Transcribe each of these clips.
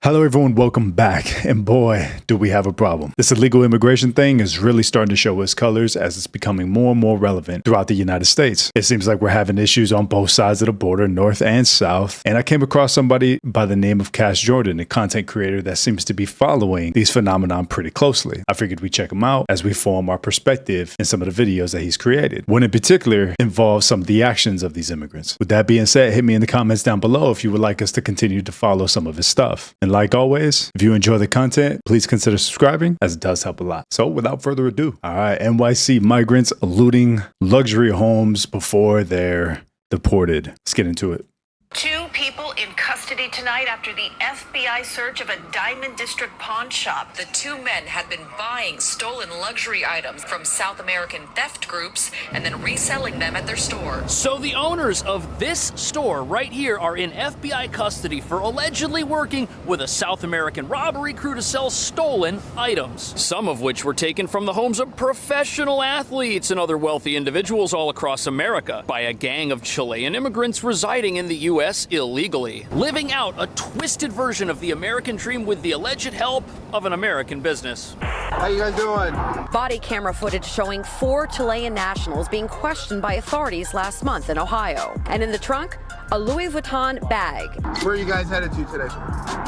Hello everyone, welcome back, and boy, do we have a problem. This illegal immigration thing is really starting to show its colors as it's becoming more and more relevant throughout the United States. It seems like we're having issues on both sides of the border, north and south, and I came across somebody by the name of Cash Jordan, a content creator that seems to be following these phenomenon pretty closely. I figured we'd check him out as we form our perspective in some of the videos that he's created. One in particular involves some of the actions of these immigrants. With that being said, hit me in the comments down below if you would like us to continue to follow some of his stuff. And like always, if you enjoy the content, please consider subscribing as it does help a lot. So without further ado, all right, NYC migrants looting luxury homes before they're deported. Let's get into it. 2 people in custody tonight after the FBI search of a Diamond District pawn shop. The 2 men had been buying stolen luxury items from South American theft groups and then reselling them at their store. So the owners of this store right here are in FBI custody for allegedly working with a South American robbery crew to sell stolen items, some of which were taken from the homes of professional athletes and other wealthy individuals all across America by a gang of Chilean immigrants residing in the U.S. illegally, living out a twisted version of the American dream with the alleged help of an American business. How you guys doing? Body camera footage showing 4 Chilean nationals being questioned by authorities last month in Ohio. And in the trunk, a Louis Vuitton bag. Where are you guys headed to today?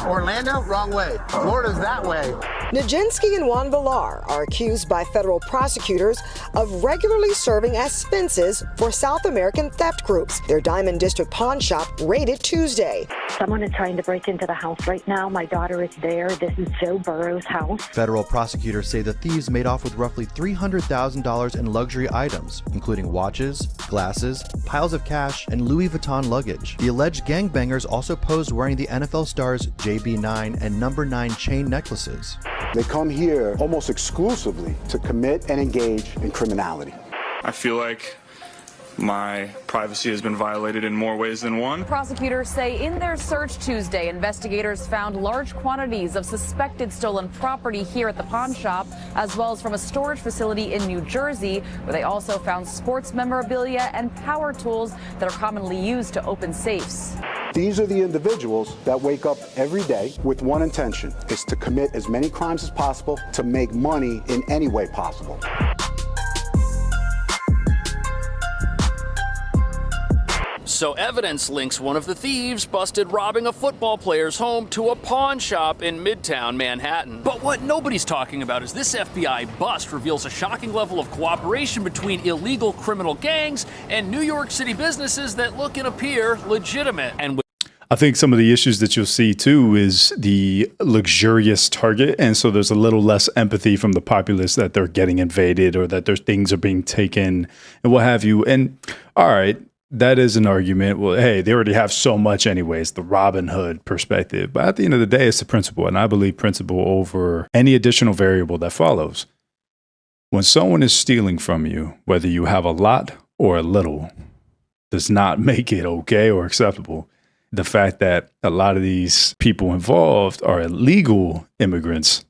Orlando? Wrong way. Florida's that way. Nijinsky and Juan Villar are accused by federal prosecutors of regularly serving as fences for South American theft groups. Their Diamond District pawn shop raided Tuesday. Someone is trying to break into the house right now. My daughter is there. This is Joe Burrow's house. Federal prosecutors say the thieves made off with roughly $300,000 in luxury items, including watches, glasses, piles of cash, and Louis Vuitton luggage. The alleged gangbangers also posed wearing the NFL star's JB9 and number 9 chain necklaces. They come here almost exclusively to commit and engage in criminality. I feel like my privacy has been violated in more ways than one. Prosecutors say in their search Tuesday, investigators found large quantities of suspected stolen property here at the pawn shop, as well as from a storage facility in New Jersey, where they also found sports memorabilia and power tools that are commonly used to open safes. These are the individuals that wake up every day with one intention, is to commit as many crimes as possible to make money in any way possible. So evidence links one of the thieves busted robbing a football player's home to a pawn shop in Midtown Manhattan. But what nobody's talking about is this FBI bust reveals a shocking level of cooperation between illegal criminal gangs and New York City businesses that look and appear legitimate. And I think some of the issues that you'll see too is the luxurious target. And so there's a little less empathy from the populace that they're getting invaded or that their things are being taken and what have you. And all right, that is an argument. Well, hey, they already have so much anyways, the Robin Hood perspective. But at the end of the day, it's the principle. And I believe principle over any additional variable that follows. When someone is stealing from you, whether you have a lot or a little, does not make it okay or acceptable. The fact that a lot of these people involved are illegal immigrants,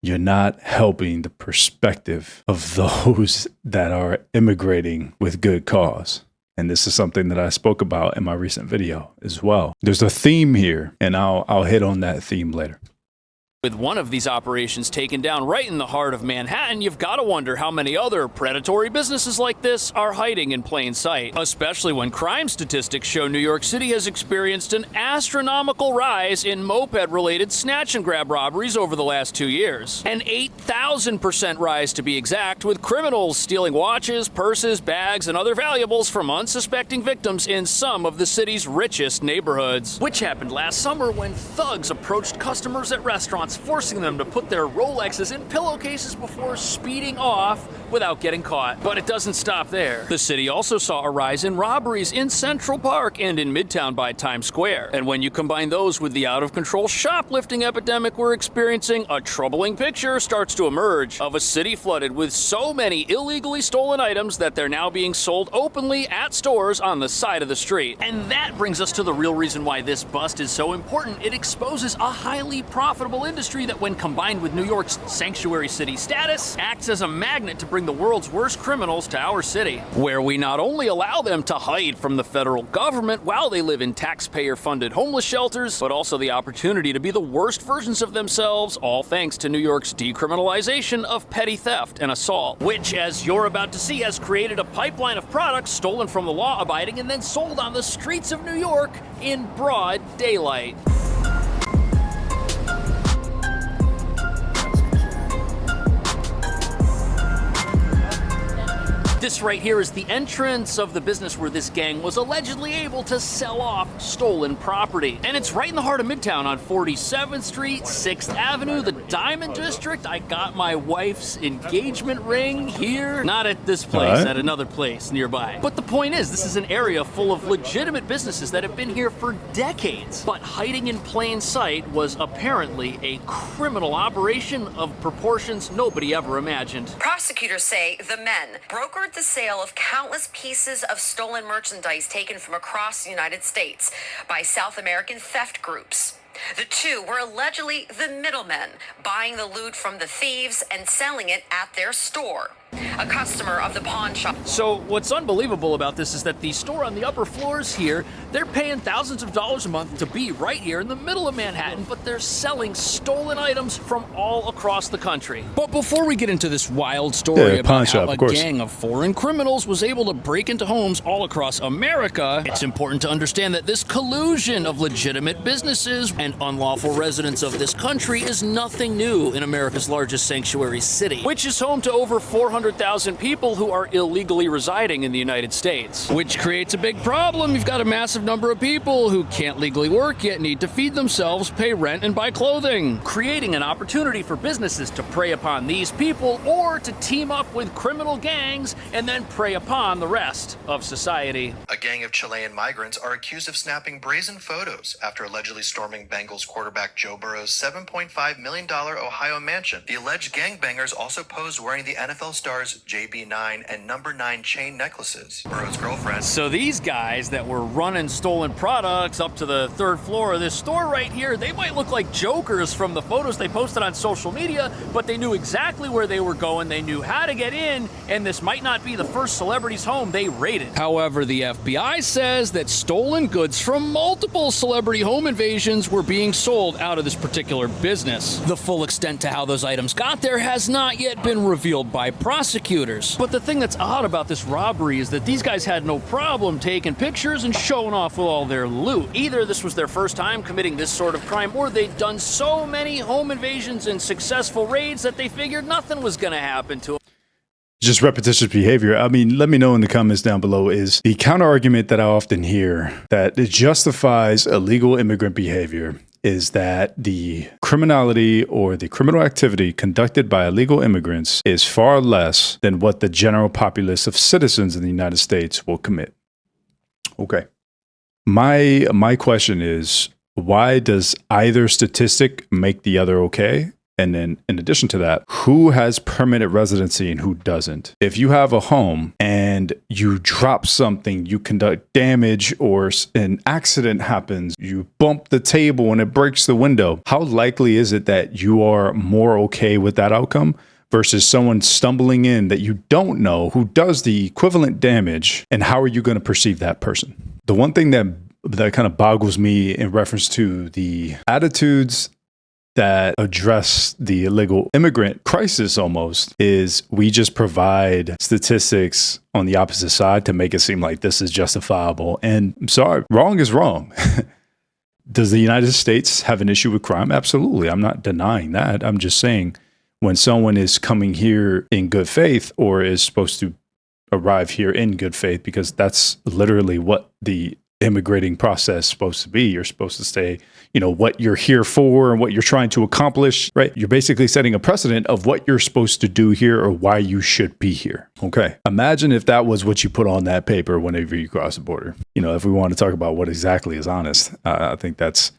you're not helping the perspective of those that are immigrating with good cause. And this is something that I spoke about in my recent video as well. There's a theme here, and I'll hit on that theme later. with one of these operations taken down right in the heart of Manhattan, you've got to wonder how many other predatory businesses like this are hiding in plain sight, especially when crime statistics show New York City has experienced an astronomical rise in moped-related snatch and grab robberies over the last 2 years. An 8,000% rise to be exact, with criminals stealing watches, purses, bags, and other valuables from unsuspecting victims in some of the city's richest neighborhoods. Which happened last summer when thugs approached customers at restaurants, forcing them to put their Rolexes in pillowcases before speeding off without getting caught. But it doesn't stop there. The city also saw a rise in robberies in Central Park and in Midtown by Times Square. And when you combine those with the out-of-control shoplifting epidemic we're experiencing, a troubling picture starts to emerge of a city flooded with so many illegally stolen items that they're now being sold openly at stores on the side of the street. And that brings us to the real reason why this bust is so important. It exposes a highly profitable industry that, when combined with New York's sanctuary city status, acts as a magnet to bring the world's worst criminals to our city, where we not only allow them to hide from the federal government while they live in taxpayer-funded homeless shelters, but also the opportunity to be the worst versions of themselves, all thanks to New York's decriminalization of petty theft and assault, which, as you're about to see, has created a pipeline of products stolen from the law-abiding and then sold on the streets of New York in broad daylight. This right here is the entrance of the business where this gang was allegedly able to sell off stolen property. And it's right in the heart of Midtown on 47th Street, 6th Avenue, the Diamond District. I got my wife's engagement ring here. Not at this place, at another place nearby. But the point is, this is an area full of legitimate businesses that have been here for decades. But hiding in plain sight was apparently a criminal operation of proportions nobody ever imagined. Prosecutors say the men brokered the sale of countless pieces of stolen merchandise taken from across the United States by South American theft groups. The two were allegedly the middlemen, buying the loot from the thieves and selling it at their store. A customer of the pawn shop. So what's unbelievable about this is that the store on the upper floors here, they're paying thousands of dollars a month to be right here in the middle of Manhattan, but they're selling stolen items from all across the country. But before we get into this wild story about how a gang of foreign criminals was able to break into homes all across America, it's important to understand that this collusion of legitimate businesses and unlawful residents of this country is nothing new in America's largest sanctuary city, which is home to over 400,000 people who are illegally residing in the United States, which creates a big problem. You've got a massive number of people who can't legally work yet need to feed themselves, pay rent, and buy clothing, creating an opportunity for businesses to prey upon these people or to team up with criminal gangs and then prey upon the rest of society. A gang of Chilean migrants are accused of snapping brazen photos after allegedly storming Bengals quarterback Joe Burrow's $7.5 million Ohio mansion. The alleged gangbangers also posed wearing the NFL star's JB9 and number 9 chain necklaces. Burrow's girlfriend. So these guys that were running stolen products up to the third floor of this store right here, they might look like jokers from the photos they posted on social media, but they knew exactly where they were going, they knew how to get in, and this might not be the first celebrity's home they raided. However, the FBI says that stolen goods from multiple celebrity home invasions were being sold out of this particular business. The full extent to how those items got there has not yet been revealed by prosecutors. But the thing that's odd about this robbery is that these guys had no problem taking pictures and showing off with all their loot. Either this was their first time committing this sort of crime, or they'd done so many home invasions and successful raids that they figured nothing was going to happen to them. Just repetitious behavior. I mean, let me know in the comments down below is the counter argument that I often hear that it justifies illegal immigrant behavior is that the criminality or the criminal activity conducted by illegal immigrants is far less than what the general populace of citizens in the United States will commit. Okay. My question is, why does either statistic make the other okay? And then in addition to that, who has permanent residency and who doesn't? If you have a home and you drop something, you conduct damage, or an accident happens, you bump the table and it breaks the window, how likely is it that you are more okay with that outcome versus someone stumbling in that you don't know who does the equivalent damage? And how are you going to perceive that person? The one thing that kind of boggles me in reference to the attitudes that address the illegal immigrant crisis almost is we just provide statistics on the opposite side to make it seem like this is justifiable. And I'm sorry, wrong is wrong. Does the United States have an issue with crime? Absolutely. I'm not denying that. I'm just saying when someone is coming here in good faith or is supposed to arrive here in good faith, because that's literally what the immigrating process is supposed to be. You're supposed to say, you know, what you're here for and what you're trying to accomplish, right? You're basically setting a precedent of what you're supposed to do here or why you should be here. Okay. Imagine if that was what you put on that paper whenever you cross the border. You know, if we want to talk about what exactly is honest, I think that's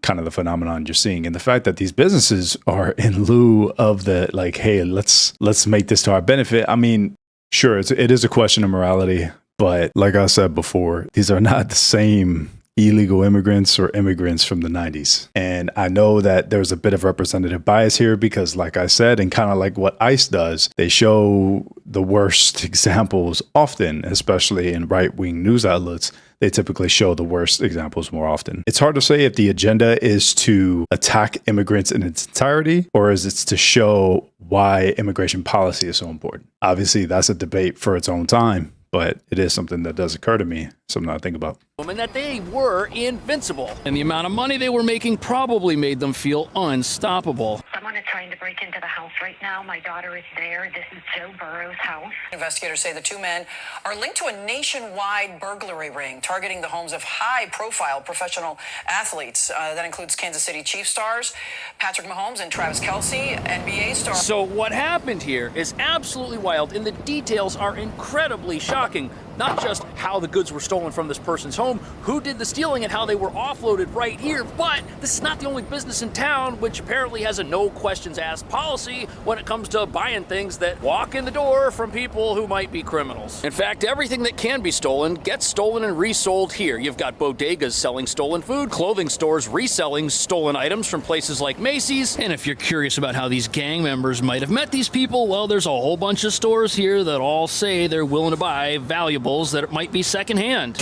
kind of the phenomenon you're seeing. And the fact that these businesses are in lieu of the, like, hey, let's make this to our benefit. I mean, sure, it is a question of morality. But like I said before, these are not the same illegal immigrants or immigrants from the 90s. And I know that there's a bit of representative bias here because, like I said, and kind of like what ICE does, they show the worst examples often, especially in right-wing news outlets. They typically show the worst examples more often. It's hard to say if the agenda is to attack immigrants in its entirety or is it to show why immigration policy is so important. Obviously, that's a debate for its own time, but it is something that does occur to me, something I think about. And that they were invincible. And the amount of money they were making probably made them feel unstoppable. Someone is trying to break into the house right now. My daughter is there. This is Joe Burrow's house. Investigators say the two men are linked to a nationwide burglary ring targeting the homes of high-profile professional athletes. That includes Kansas City Chiefs stars Patrick Mahomes and Travis Kelce, NBA stars. So what happened here is absolutely wild, and the details are incredibly shocking. Not just how the goods were stolen from this person's home, who did the stealing, and how they were offloaded right here, but this is not the only business in town which apparently has a no questions asked policy when it comes to buying things that walk in the door from people who might be criminals. In fact, everything that can be stolen gets stolen and resold here. You've got bodegas selling stolen food, clothing stores reselling stolen items from places like Macy's, and if you're curious about how these gang members might have met these people, well, there's a whole bunch of stores here that all say they're willing to buy valuable that it might be secondhand.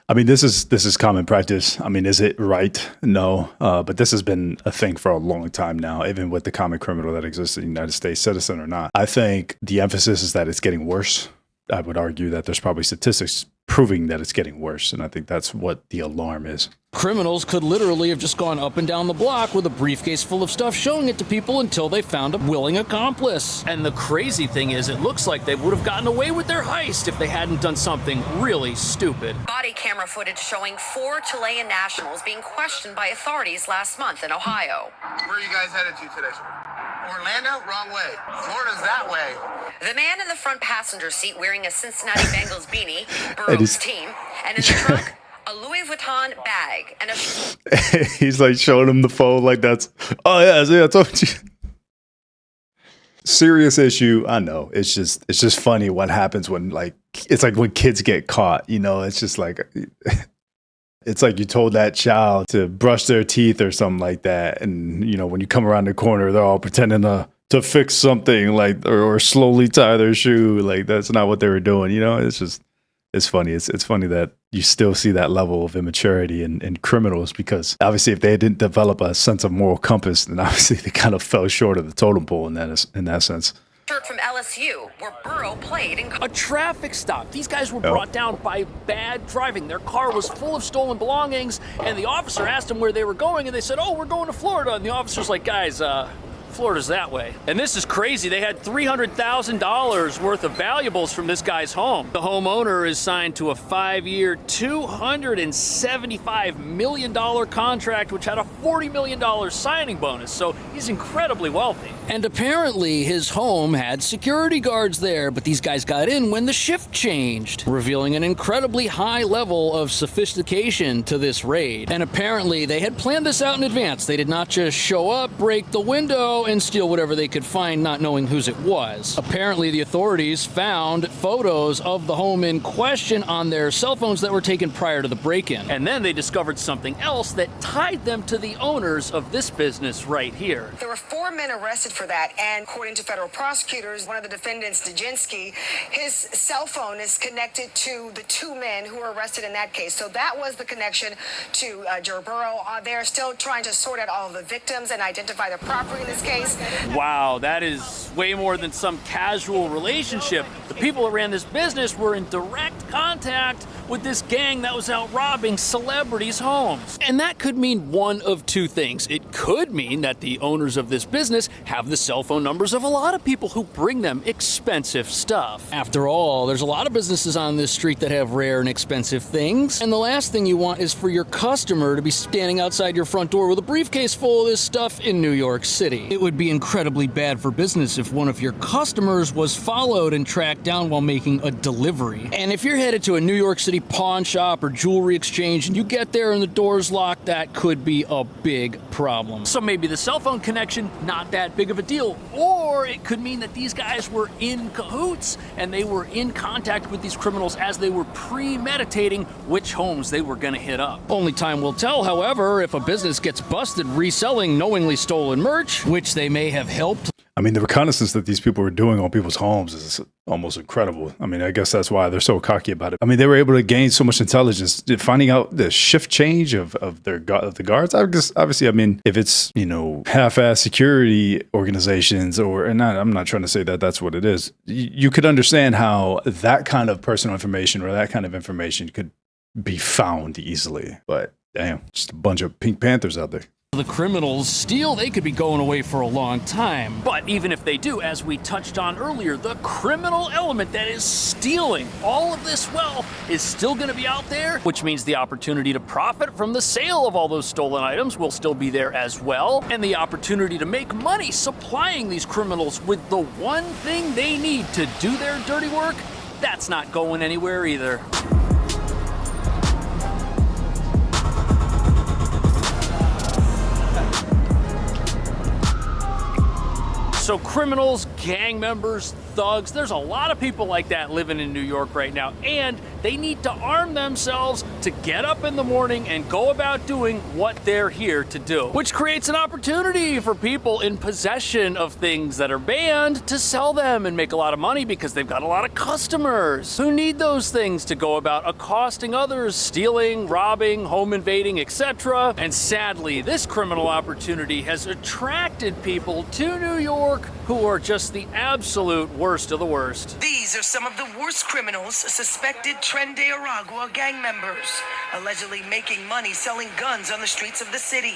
I mean, this is common practice. I mean, is it right? No. But this has been a thing for a long time now, even with the common criminal that exists in the United States, citizen or not. I think the emphasis is that it's getting worse. I would argue that there's probably statistics proving that it's getting worse. And I think that's what the alarm is. Criminals could literally have just gone up and down the block with a briefcase full of stuff, showing it to people until they found a willing accomplice. And the crazy thing is, it looks like they would have gotten away with their heist if they hadn't done something really stupid. Body camera footage showing 4 Chilean nationals being questioned by authorities last month in Ohio. Where are you guys headed to today, sir? Orlando? Wrong way. Florida's that way. The man in the front passenger seat wearing a Cincinnati Bengals beanie, Burrow's team, and in the trunk, a Louis Vuitton bag and a... He's like showing him the phone like that's, oh yeah, I told you. Serious issue. I know. It's just funny what happens when it's like when kids get caught, you know, it's just like, it's like you told that child to brush their teeth or something like that. And, you know, when you come around the corner, they're all pretending to fix something like, or slowly tie their shoe. Like that's not what they were doing. You know, it's funny. It's funny that you still see that level of immaturity in criminals, because obviously if they didn't develop a sense of moral compass, then obviously they kind of fell short of the totem pole in that sense. From LSU, where Burrow played in a traffic stop. These guys were brought down by bad driving. Their car was full of stolen belongings, and the officer asked them where they were going, and they said, "Oh, we're going to Florida." And the officer's like, "Guys, Florida's that way." And this is crazy. They had $300,000 worth of valuables from this guy's home. The homeowner is signed to a 5-year, $275 million contract, which had a $40 million signing bonus. So he's incredibly wealthy. And apparently his home had security guards there, but these guys got in when the shift changed, revealing an incredibly high level of sophistication to this raid. And apparently they had planned this out in advance. They did not just show up, break the window, and steal whatever they could find, not knowing whose it was. Apparently, the authorities found photos of the home in question on their cell phones that were taken prior to the break-in. And then they discovered something else that tied them to the owners of this business right here. There were 4 men arrested for that, and according to federal prosecutors, one of the defendants, Dejinski, his cell phone is connected to the 2 men who were arrested in that case. So that was the connection to Joe Burrow. They're still trying to sort out all of the victims and identify the property in this case. Wow, that is way more than some casual relationship. The people that ran this business were in direct contact with this gang that was out robbing celebrities' homes. And that could mean one of 2 things. It could mean that the owners of this business have the cell phone numbers of a lot of people who bring them expensive stuff. After all, there's a lot of businesses on this street that have rare and expensive things. And the last thing you want is for your customer to be standing outside your front door with a briefcase full of this stuff in New York City. It would be incredibly bad for business if one of your customers was followed and tracked down while making a delivery. And if you're headed to a New York City pawn shop or jewelry exchange and you get there and the door's locked, that could be a big problem. So maybe the cell phone connection, not that big of a deal. Or it could mean that these guys were in cahoots and they were in contact with these criminals as they were premeditating which homes they were going to hit up. Only time will tell, however, if a business gets busted reselling knowingly stolen merch, which they may have helped. I mean, the reconnaissance that these people were doing on people's homes is almost incredible. I mean, I guess that's why they're so cocky about it. I mean, they were able to gain so much intelligence, finding out the shift change of the guards. I guess, obviously, I mean, if it's, half-ass security organizations I'm not trying to say that that's what it is. You could understand how that kind of personal information or that kind of information could be found easily. But damn, just a bunch of Pink Panthers out there. The criminals steal, they could be going away for a long time. But even if they do, as we touched on earlier, the criminal element that is stealing all of this wealth is still going to be out there, which means the opportunity to profit from the sale of all those stolen items will still be there as well. And the opportunity to make money supplying these criminals with the one thing they need to do their dirty work, that's not going anywhere either. So criminals, gang members, thugs, there's a lot of people like that living in New York right now, and they need to arm themselves to get up in the morning and go about doing what they're here to do, which creates an opportunity for people in possession of things that are banned to sell them and make a lot of money because they've got a lot of customers who need those things to go about accosting others, stealing, robbing, home invading, etc. And sadly, this criminal opportunity has attracted people to New York who are just the absolute worst of the worst. These are some of the worst criminals, suspected Tren de Aragua gang members, allegedly making money selling guns on the streets of the city.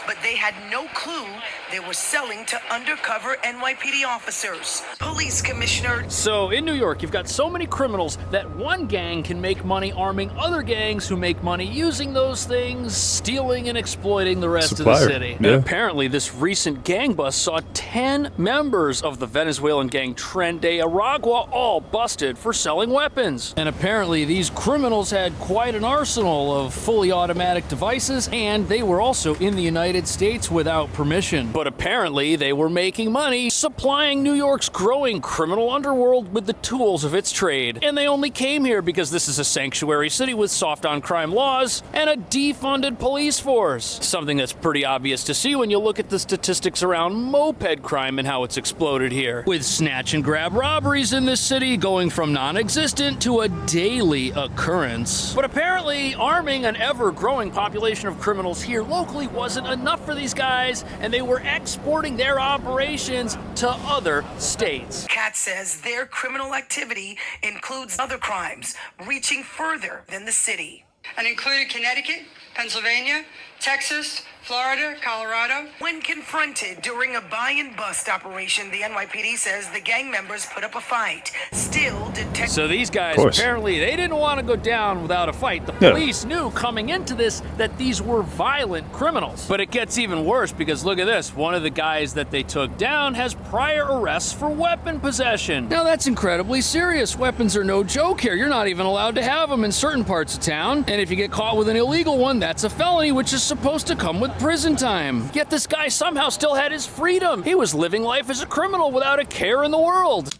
But they had no clue they were selling to undercover NYPD officers. Police Commissioner. So in New York, you've got so many criminals that one gang can make money arming other gangs who make money using those things, stealing and exploiting the rest of the city. Yeah. And apparently this recent gang bust saw 10 members of the Venezuelan gang Tren de Aragua all busted for selling weapons. And apparently these criminals had quite an arsenal of fully automatic devices, and they were also in the United States without permission. But apparently they were making money supplying New York's growing criminal underworld with the tools of its trade. And they only came here because this is a sanctuary city with soft on crime laws and a defunded police force. Something that's pretty obvious to see when you look at the statistics around moped crime and how it's exploded here, with snatch and grab robberies in this city going from non-existent to a daily occurrence. But apparently arming an ever-growing population of criminals here locally wasn't enough for these guys, and they were exporting their operations to other states. Kat says their criminal activity includes other crimes reaching further than the city. And included Connecticut, Pennsylvania, Texas, Florida, Colorado. When confronted during a buy and bust operation, the NYPD says the gang members put up a fight. Still, detectives. So these guys, apparently, they didn't want to go down without a fight. The police knew coming into this that these were violent criminals. But it gets even worse because look at this. One of the guys that they took down has prior arrests for weapon possession. Now that's incredibly serious. Weapons are no joke here. You're not even allowed to have them in certain parts of town. And if you get caught with an illegal one, that's a felony, which is supposed to come with prison time. Yet this guy somehow still had his freedom. He was living life as a criminal without a care in the world.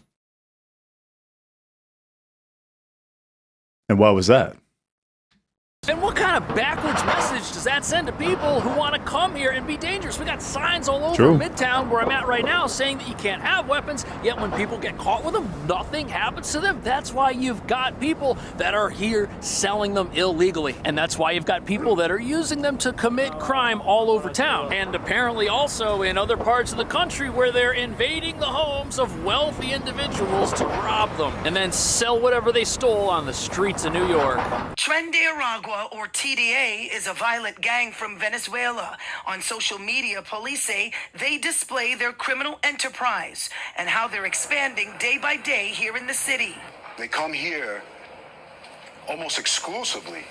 And why was that? And what kind of backwards message does that send to people who want to come here and be dangerous? We got signs all over Midtown, where I'm at right now, saying that you can't have weapons, yet when people get caught with them, nothing happens to them. That's why you've got people that are here selling them illegally. And that's why you've got people that are using them to commit crime all over town. And apparently also in other parts of the country where they're invading the homes of wealthy individuals to rob them and then sell whatever they stole on the streets of New York. Tren de Aragua, or TDA, is a violent gang from Venezuela. On social media, police say they display their criminal enterprise and how they're expanding day by day here in the city. They come here almost exclusively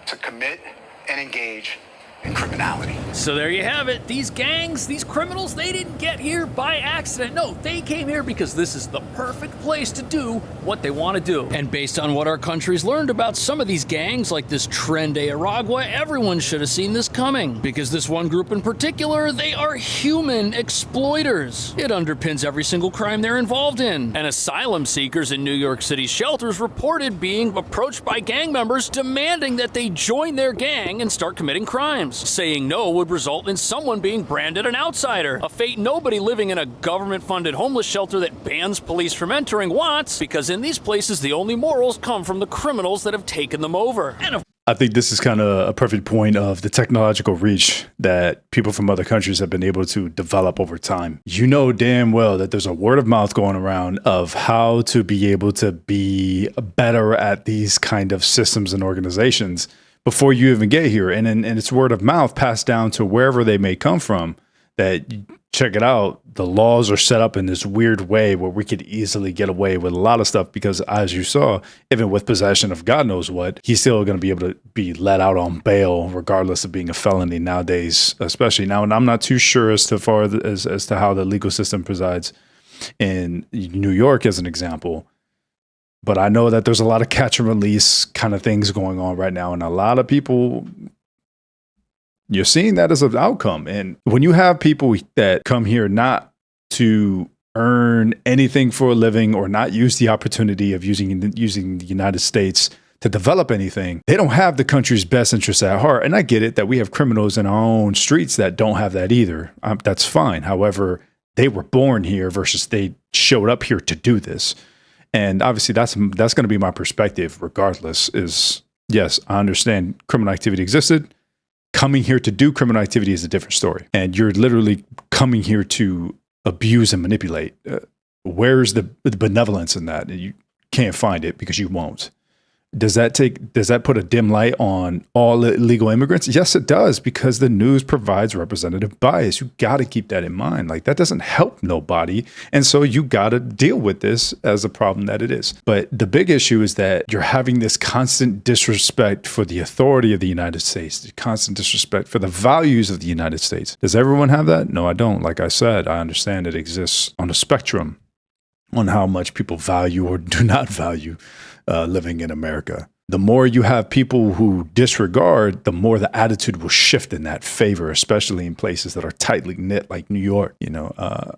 to commit and engage and criminality. So there you have it. These gangs, these criminals, they didn't get here by accident. No, they came here because this is the perfect place to do what they want to do. And based on what our country's learned about some of these gangs, like this Tren de Aragua, everyone should have seen this coming. Because this one group in particular, they are human exploiters. It underpins every single crime they're involved in. And asylum seekers in New York City shelters reported being approached by gang members demanding that they join their gang and start committing crimes. Saying no would result in someone being branded an outsider, a fate nobody living in a government-funded homeless shelter that bans police from entering wants, because in these places the only morals come from the criminals that have taken them over. And I think this is kind of a perfect point of the technological reach that people from other countries have been able to develop over time. You know damn well that there's a word of mouth going around of how to be able to be better at these kind of systems and organizations before you even get here. And it's word of mouth passed down to wherever they may come from, that check it out, the laws are set up in this weird way where we could easily get away with a lot of stuff because, as you saw, even with possession of God knows what, he's still going to be able to be let out on bail regardless of being a felony nowadays, especially now. And I'm not too sure as to how the legal system presides in New York as an example. But I know that there's a lot of catch and release kind of things going on right now. And a lot of people, you're seeing that as an outcome. And when you have people that come here not to earn anything for a living or not use the opportunity of using the United States to develop anything, they don't have the country's best interests at heart. And I get it that we have criminals in our own streets that don't have that either. That's fine. However, they were born here versus they showed up here to do this. And obviously that's going to be my perspective regardless is, yes, I understand criminal activity existed. Coming here to do criminal activity is a different story. And you're literally coming here to abuse and manipulate. Where's the benevolence in that? You can't find it because you won't. Does that put a dim light on all illegal immigrants? Yes, it does, because the news provides representative bias. You got to keep that in mind. Like, that doesn't help nobody. And so you got to deal with this as a problem that it is. But the big issue is that you're having this constant disrespect for the authority of the United States, the constant disrespect for the values of the United States. Does everyone have that? No, I don't. Like I said, I understand it exists on a spectrum on how much people value or do not value living in America. The more you have people who disregard, the more the attitude will shift in that favor, especially in places that are tightly knit like New York. You know,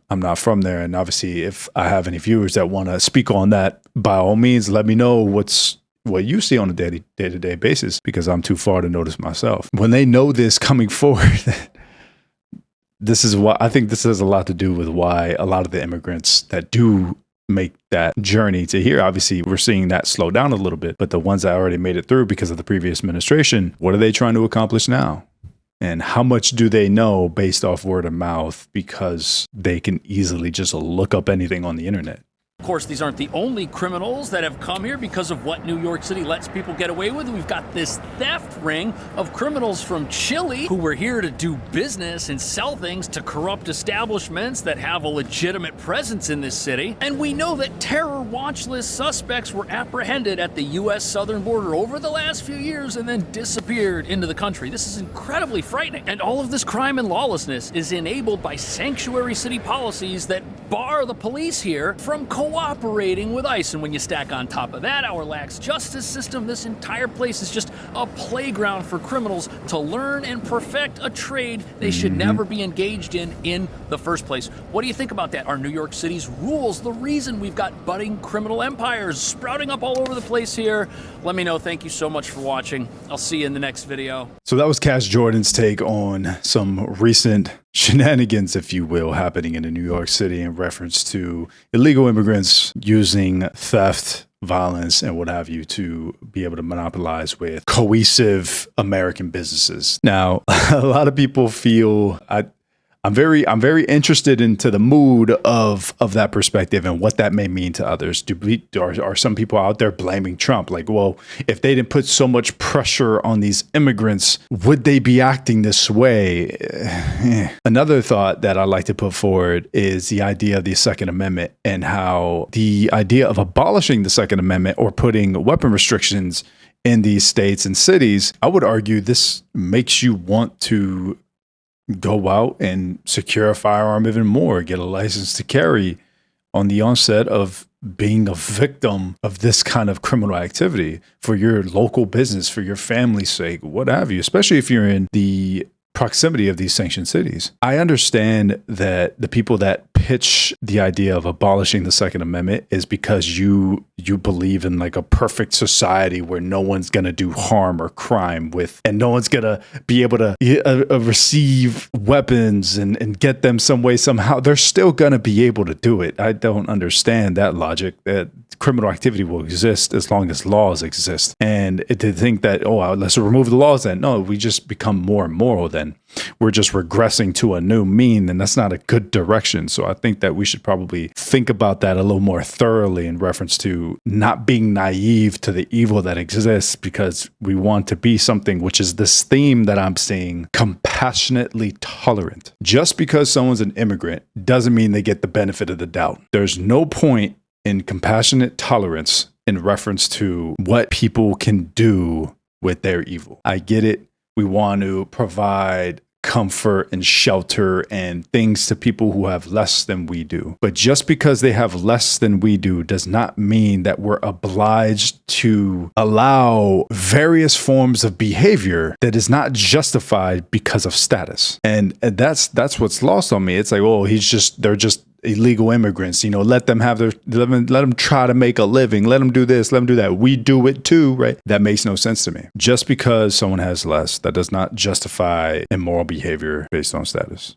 I'm not from there. And obviously, if I have any viewers that want to speak on that, by all means, let me know what you see on a day-to-day basis, because I'm too far to notice myself. When they know this coming forward, this is why I think this has a lot to do with why a lot of the immigrants that do make that journey to here, obviously we're seeing that slow down a little bit, but the ones that already made it through because of the previous administration, what are they trying to accomplish now? And how much do they know based off word of mouth, because they can easily just look up anything on the internet? Of course, these aren't the only criminals that have come here because of what New York City lets people get away with. We've got this theft ring of criminals from Chile who were here to do business and sell things to corrupt establishments that have a legitimate presence in this city. And we know that terror watch list suspects were apprehended at the U.S. southern border over the last few years and then disappeared into the country. This is incredibly frightening. And all of this crime and lawlessness is enabled by sanctuary city policies that bar the police here from cooperating with ICE. And when you stack on top of that our lax justice system, this entire place is just a playground for criminals to learn and perfect a trade they should never be engaged in the first place. What do you think about that? Are New York City's rules the reason we've got budding criminal empires sprouting up all over the place here? Let me know. Thank you so much for watching. I'll see you in the next video. So that was Cash Jordan's take on some recent shenanigans, if you will, happening in New York City in reference to illegal immigrants using theft, violence, and what have you to be able to monopolize with cohesive American businesses. Now, a lot of people feel I'm very interested into the mood of that perspective and what that may mean to others. Are some people out there blaming Trump? Like, well, if they didn't put so much pressure on these immigrants, would they be acting this way? Another thought that I like to put forward is the idea of the Second Amendment and how the idea of abolishing the Second Amendment or putting weapon restrictions in these states and cities, I would argue this makes you want to go out and secure a firearm even more, get a license to carry on the onset of being a victim of this kind of criminal activity for your local business, for your family's sake, what have you, especially if you're in the proximity of these sanctioned cities. I understand that the people that pitch the idea of abolishing the Second Amendment is because you believe in like a perfect society where no one's going to do harm or crime with, and no one's going to be able to receive weapons and get them some way, somehow. They're still going to be able to do it. I don't understand that logic, that criminal activity will exist as long as laws exist. And to think that, let's remove the laws then. No, we just become more immoral then. We're just regressing to a new mean, and that's not a good direction. So I think that we should probably think about that a little more thoroughly in reference to not being naive to the evil that exists, because we want to be something, which is this theme that I'm seeing, compassionately tolerant. Just because someone's an immigrant doesn't mean they get the benefit of the doubt. There's no point in compassionate tolerance in reference to what people can do with their evil. I get it. We want to provide comfort and shelter and things to people who have less than we do. But just because they have less than we do does not mean that we're obliged to allow various forms of behavior that is not justified because of status. And that's what's lost on me. It's like, they're just illegal immigrants, let them have let them try to make a living, let them do this, let them do that. We do it too, right? That makes no sense to me. Just because someone has less, that does not justify immoral behavior based on status.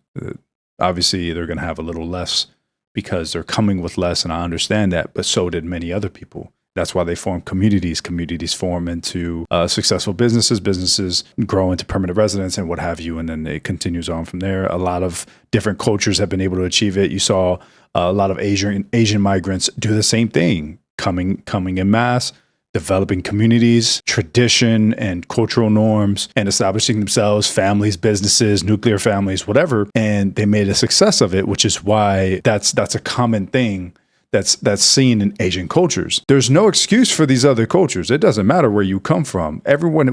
Obviously, they're going to have a little less because they're coming with less, and I understand that, but so did many other people. That's why they form communities. Communities form into successful businesses. Businesses grow into permanent residence and what have you. And then it continues on from there. A lot of different cultures have been able to achieve it. You saw a lot of Asian migrants do the same thing, coming en masse, developing communities, tradition and cultural norms, and establishing themselves, families, businesses, nuclear families, whatever. And they made a success of it, which is why that's a common thing that's seen in Asian cultures. There's no excuse for these other cultures. It doesn't matter where you come from. Everyone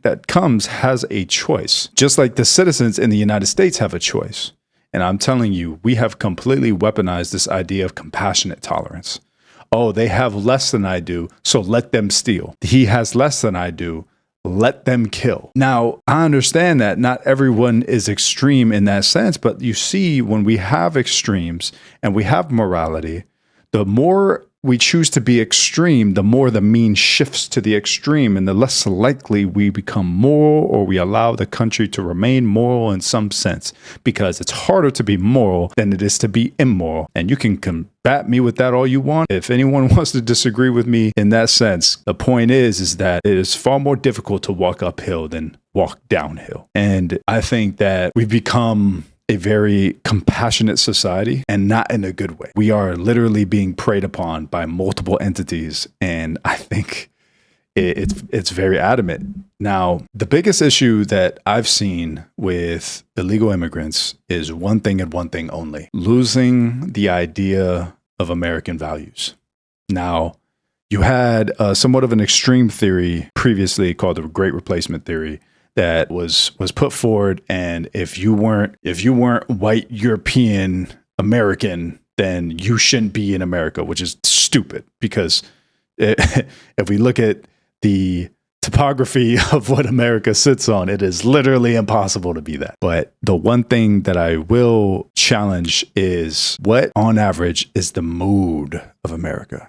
that comes has a choice, just like the citizens in the United States have a choice. And I'm telling you, we have completely weaponized this idea of compassionate tolerance. Oh, they have less than I do, so let them steal. He has less than I do, let them kill. Now, I understand that not everyone is extreme in that sense, but you see, when we have extremes and we have morality, the more we choose to be extreme, the more the mean shifts to the extreme, and the less likely we become moral, or we allow the country to remain moral in some sense, because it's harder to be moral than it is to be immoral. And you can combat me with that all you want. If anyone wants to disagree with me in that sense, the point is that it is far more difficult to walk uphill than walk downhill. And I think that we've become a very compassionate society, and not in a good way. We are literally being preyed upon by multiple entities, and I think it's very adamant. Now, the biggest issue that I've seen with illegal immigrants is one thing and one thing only: losing the idea of American values. Now, you had somewhat of an extreme theory previously called the Great Replacement Theory, that was put forward, and if you weren't white European American, then you shouldn't be in America, which is stupid, because if we look at the topography of what America sits on, it is literally impossible to be that. But the one thing that I will challenge is, what on average is the mood of America?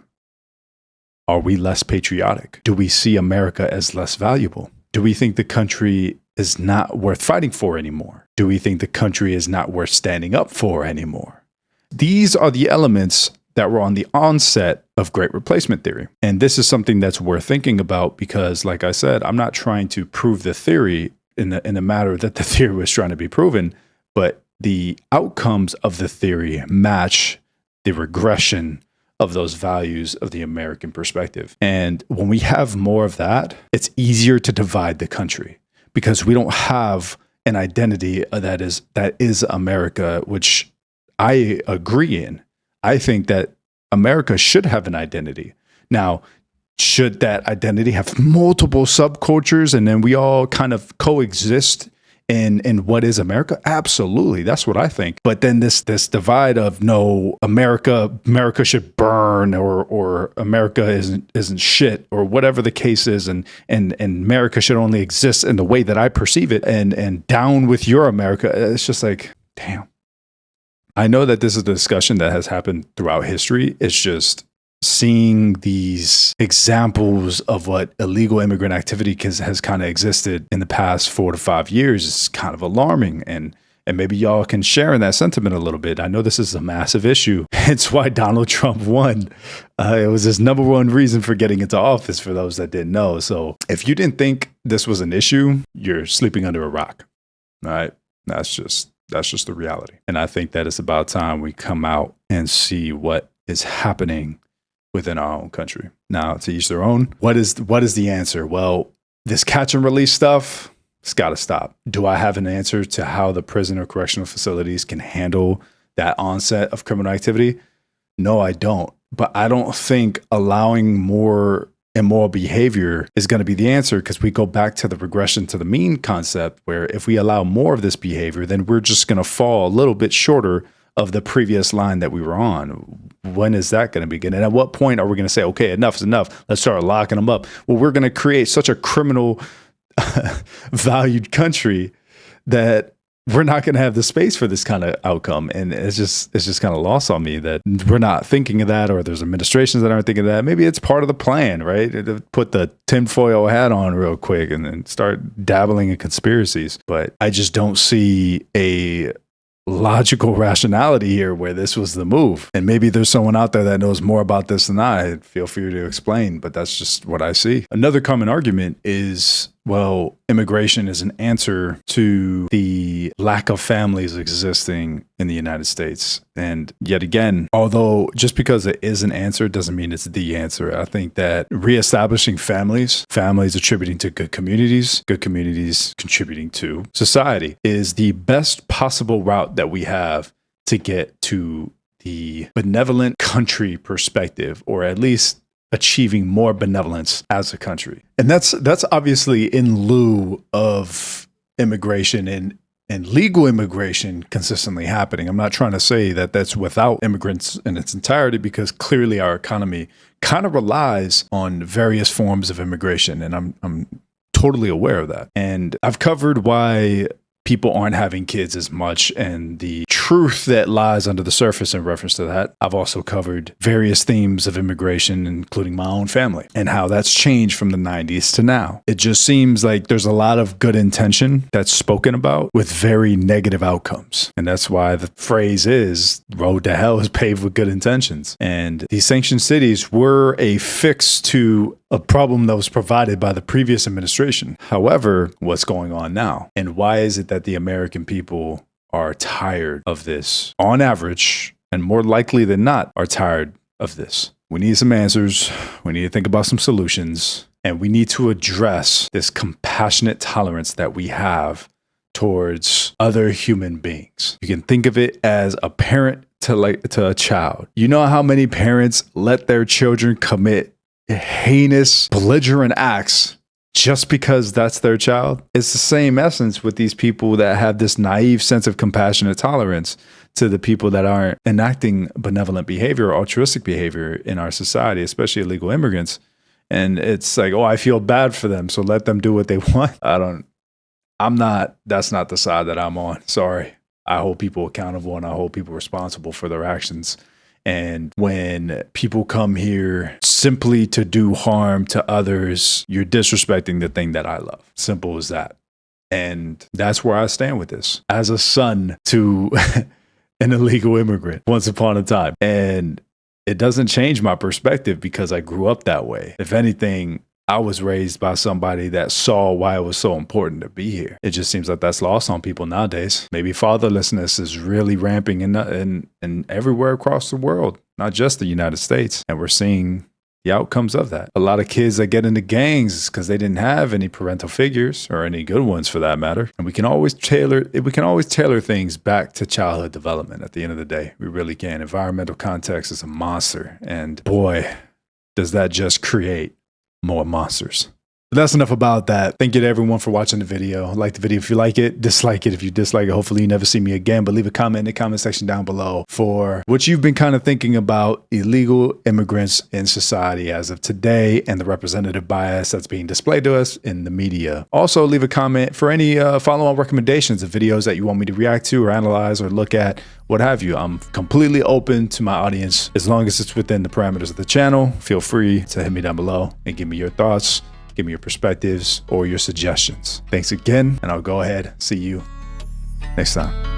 Are we less patriotic? Do we see America as less valuable? Do we think the country is not worth fighting for anymore? Do we think the country is not worth standing up for anymore? These are the elements that were on the onset of Great Replacement Theory. And this is something that's worth thinking about, because, like I said, I'm not trying to prove the theory in the matter that the theory was trying to be proven, but the outcomes of the theory match the regression of those values of the American perspective. And when we have more of that, it's easier to divide the country, because we don't have an identity that is America, which I agree in. I think that America should have an identity. Now, should that identity have multiple subcultures and then we all kind of coexist in what is America? Absolutely. That's what I think. But then this divide of no, America should burn or America isn't shit or whatever the case is and America should only exist in the way that I perceive it and down with your America. It's just like, damn. I know that this is a discussion that has happened throughout history. It's just seeing these examples of what illegal immigrant activity has kind of existed in the past 4 to 5 years is kind of alarming. And maybe y'all can share in that sentiment a little bit. I know this is a massive issue. It's why Donald Trump won. It was his number one reason for getting into office for those that didn't know. So if you didn't think this was an issue, you're sleeping under a rock. All right. That's just the reality. And I think that it's about time we come out and see what is happening within our own country. Now, to each their own. What is the answer? Well, this catch and release stuff, it's got to stop. Do I have an answer to how the prison or correctional facilities can handle that onset of criminal activity? No, I don't. But I don't think allowing more immoral behavior is going to be the answer, because we go back to the regression to the mean concept, where if we allow more of this behavior, then we're just going to fall a little bit shorter of the previous line that we were on. When is that going to begin? And at what point are we going to say, okay, enough is enough. Let's start locking them up. Well, we're going to create such a criminal valued country that we're not going to have the space for this kind of outcome. And it's just kind of lost on me that we're not thinking of that, or there's administrations that aren't thinking of that. Maybe it's part of the plan, right? To put the tinfoil hat on real quick and then start dabbling in conspiracies. But I just don't see a logical rationality here where this was the move. And maybe there's someone out there that knows more about this than I. Feel free to explain, but that's just what I see. Another common argument is, well, immigration is an answer to the lack of families existing in the United States. And yet again, although just because it is an answer doesn't mean it's the answer. I think that reestablishing families attributing to good communities contributing to society is the best possible route that we have to get to the benevolent country perspective, or at least achieving more benevolence as a country. And that's obviously in lieu of immigration and legal immigration consistently happening. I'm not trying to say that that's without immigrants in its entirety, because clearly our economy kind of relies on various forms of immigration, and I'm totally aware of that. And I've covered why people aren't having kids as much and the truth that lies under the surface in reference to that. I've also covered various themes of immigration, including my own family, and how that's changed from the 90s to now. It just seems like there's a lot of good intention that's spoken about with very negative outcomes. And that's why the phrase is, road to hell is paved with good intentions. And these sanctioned cities were a fix to a problem that was provided by the previous administration. However, what's going on now? And why is it that the American people are tired of this? On average, and more likely than not, are tired of this. We need some answers. We need to think about some solutions. And we need to address this compassionate tolerance that we have towards other human beings. You can think of it as a parent to a child. You know how many parents let their children commit heinous, belligerent acts just because that's their child? It's the same essence with these people that have this naive sense of compassionate tolerance to the people that aren't enacting benevolent behavior or altruistic behavior in our society, especially illegal immigrants. And it's like, oh, I feel bad for them, so let them do what they want. That's not the side that I'm on. Sorry. I hold people accountable and I hold people responsible for their actions. And when people come here simply to do harm to others, you're disrespecting the thing that I love. Simple as that. And that's where I stand with this. As a son to an illegal immigrant once upon a time. And it doesn't change my perspective because I grew up that way. If anything, I was raised by somebody that saw why it was so important to be here. It just seems like that's lost on people nowadays. Maybe fatherlessness is really ramping in everywhere across the world, not just the United States. And we're seeing the outcomes of that. A lot of kids that get into gangs because they didn't have any parental figures, or any good ones for that matter. And we can always tailor things back to childhood development at the end of the day. We really can. Environmental context is a monster. And boy, does that just create more monsters. But that's enough about that. Thank you to everyone for watching the video. Like the video if you like it, dislike it if you dislike it. Hopefully you never see me again, but leave a comment in the comment section down below for what you've been kind of thinking about illegal immigrants in society as of today and the representative bias that's being displayed to us in the media. Also, leave a comment for any follow-on recommendations of videos that you want me to react to or analyze or look at, what have you. I'm completely open to my audience as long as it's within the parameters of the channel. Feel free to hit me down below and give me your thoughts. Give me your perspectives or your suggestions. Thanks again, and I'll go ahead. See you next time.